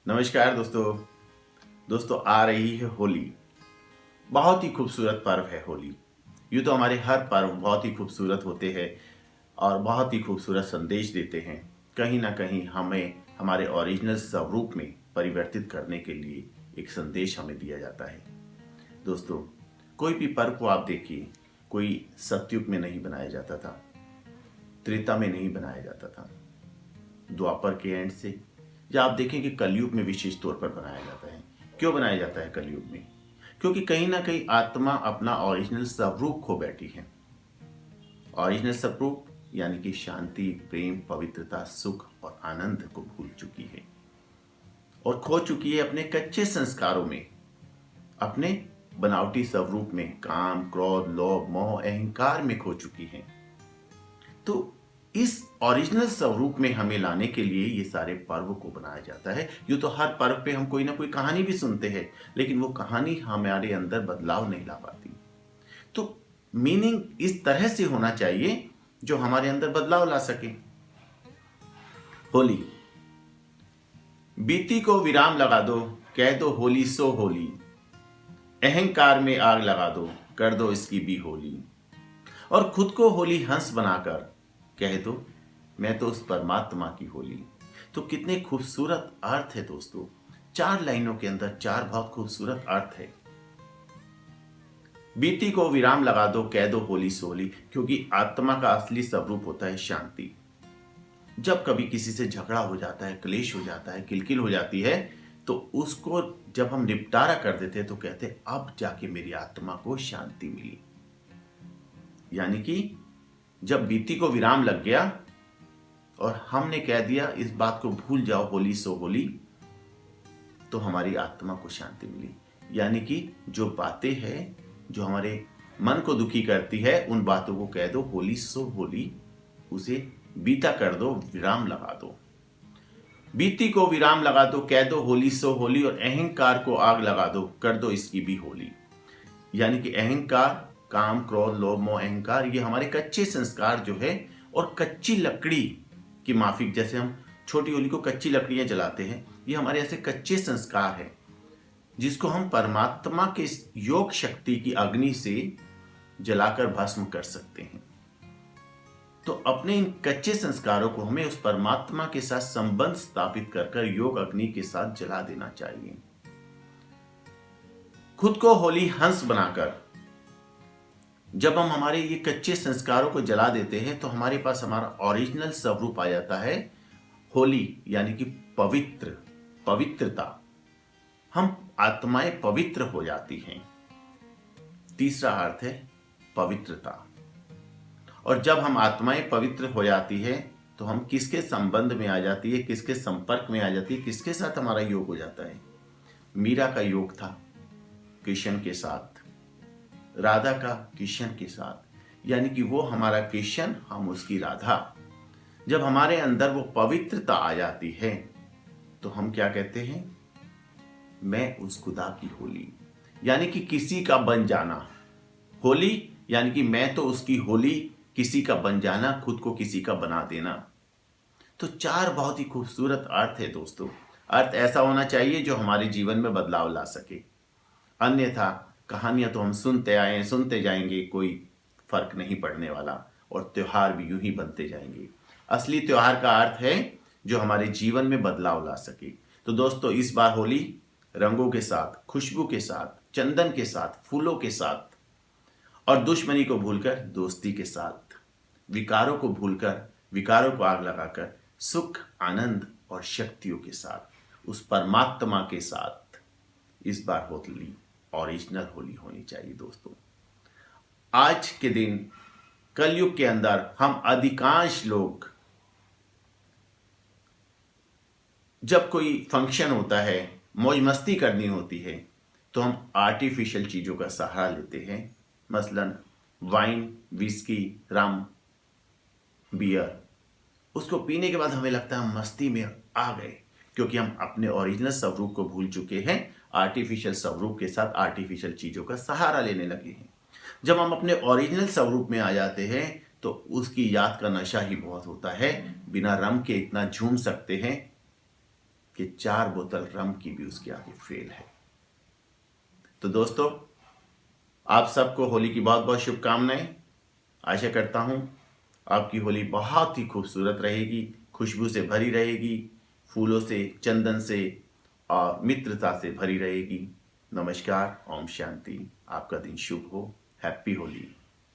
नमस्कार दोस्तों आ रही है होली। बहुत ही खूबसूरत पर्व है होली। यूँ तो हमारे हर पर्व बहुत ही खूबसूरत होते हैं और बहुत ही खूबसूरत संदेश देते हैं। कहीं ना कहीं हमें हमारे ओरिजिनल स्वरूप में परिवर्तित करने के लिए एक संदेश हमें दिया जाता है। दोस्तों, कोई भी पर्व को आप देखिए, कोई सतयुग में नहीं बनाया जाता था, त्रेता में नहीं बनाया जाता था, द्वापर के एंड से, या आप देखें कि कलयुग में विशेष तौर पर बनाया जाता है। क्यों बनाया जाता है कलयुग में? क्योंकि कहीं ना कहीं आत्मा अपना ओरिजिनल स्वरूप खो बैठी है। ओरिजिनल स्वरूप यानी कि शांति, प्रेम, पवित्रता, सुख और आनंद को भूल चुकी है और खो चुकी है अपने कच्चे संस्कारों में, अपने बनावटी स्वरूप में, काम, क्रोध, लोभ, मोह, अहंकार में खो चुकी है। तो इस ओरिजिनल स्वरूप में हमें लाने के लिए ये सारे पर्व को बनाया जाता है। यूँ तो हर पर्व पे हम कोई ना कोई कहानी भी सुनते हैं, लेकिन वो कहानी हमारे अंदर बदलाव नहीं ला पाती। तो मीनिंग इस तरह से होना चाहिए जो हमारे अंदर बदलाव ला सके। होली, बीती को विराम लगा दो, कह दो होली सो होली, अहंकार में आग लगा दो, कर दो इसकी भी होली, और खुद को होली हंस बनाकर कह दो मैं तो उस परमात्मा की होली। तो कितने खूबसूरत अर्थ है दोस्तों। 4 लाइनों के अंदर 4 बहुत खूबसूरत अर्थ है। बीती को विराम लगा दो, कह दो होली सोली, क्योंकि आत्मा का असली स्वरूप होता है शांति। जब कभी किसी से झगड़ा हो जाता है, क्लेश हो जाता है, किलकिल हो जाती है, तो उसको जब हम निपटारा कर देते हैं तो कहते हैं अब जाके मेरी आत्मा को शांति मिली। यानी कि जब बीती को विराम लग गया और हमने कह दिया इस बात को भूल जाओ होली सो होली, तो हमारी आत्मा को शांति मिली। यानी कि जो बातें हैं जो हमारे मन को दुखी करती है, उन बातों को कह दो होली सो होली, उसे बीता कर दो, विराम लगा दो। बीती को विराम लगा दो, कह दो होली सो होली, और अहंकार को आग लगा दो, कर दो इसकी भी होली। यानी कि अहंकार, काम, क्रोध, लोभ, मोह, अहंकार, ये हमारे कच्चे संस्कार जो है, और कच्ची लकड़ी की माफिक, जैसे हम छोटी होली को कच्ची लकड़ियां जलाते हैं, ये हमारे ऐसे कच्चे संस्कार है जिसको हम परमात्मा के योग शक्ति की अग्नि से जलाकर भस्म कर सकते हैं। तो अपने इन कच्चे संस्कारों को हमें उस परमात्मा के साथ संबंध स्थापित कर योग अग्नि के साथ जला देना चाहिए। खुद को होली हंस बनाकर जब हम हमारे ये कच्चे संस्कारों को जला देते हैं तो हमारे पास हमारा ओरिजिनल स्वरूप आ जाता है होली, यानी कि पवित्रता। हम आत्माएं पवित्र हो जाती हैं। तीसरा अर्थ है पवित्रता। और जब हम आत्माएं पवित्र हो जाती है तो हम किसके संबंध में आ जाती है, किसके संपर्क में आ जाती है, किसके साथ हमारा योग हो जाता है? मीरा का योग था कृष्ण के साथ, राधा का कृष्ण के साथ, यानी कि वो हमारा कृष्ण, हम उसकी राधा। जब हमारे अंदर वो पवित्रता आ जाती है तो हम क्या कहते हैं? मैं उस खुदा की होली, यानी कि किसी का बन जाना। होली यानी कि मैं तो उसकी होली, किसी का बन जाना, खुद को किसी का बना देना। तो 4 बहुत ही खूबसूरत अर्थ है दोस्तों। अर्थ ऐसा होना चाहिए जो हमारे जीवन में बदलाव ला सके। अन्यथा कहानियां तो हम सुनते आए, सुनते जाएंगे, कोई फर्क नहीं पड़ने वाला, और त्योहार भी यूं ही बनते जाएंगे। असली त्योहार का अर्थ है जो हमारे जीवन में बदलाव ला सके। तो दोस्तों, इस बार होली रंगों के साथ, खुशबू के साथ, चंदन के साथ, फूलों के साथ, और दुश्मनी को भूलकर दोस्ती के साथ, विकारों को भूलकर विकारों को आग लगाकर सुख, आनंद और शक्तियों के साथ, उस परमात्मा के साथ इस बार होली ओरिजिनल होली होनी चाहिए दोस्तों। आज के दिन कलयुग के अंदर हम अधिकांश लोग जब कोई फंक्शन होता है, मौज मस्ती करनी होती है, तो हम आर्टिफिशियल चीज़ों का सहारा लेते हैं। मसलन वाइन, विस्की, रम, बियर। उसको पीने के बाद हमें लगता है हम मस्ती में आ गए, क्योंकि हम अपने ओरिजिनल स्वरूप को भूल चुके हैं। आर्टिफिशियल स्वरूप के साथ आर्टिफिशियल चीज़ों का सहारा लेने लगे हैं। जब हम अपने ओरिजिनल स्वरूप में आ जाते हैं तो उसकी याद का नशा ही बहुत होता है। बिना रम के इतना झूम सकते हैं कि 4 बोतल रम की भी उसके आगे फेल है। तो दोस्तों, आप सबको होली की बहुत बहुत शुभकामनाएं। आशा करता हूं आपकी होली बहुत ही खूबसूरत रहेगी, खुशबू से भरी रहेगी, फूलों से, चंदन से और मित्रता से भरी रहेगी। नमस्कार, ओम शांति। आपका दिन शुभ हो। हैप्पी होली।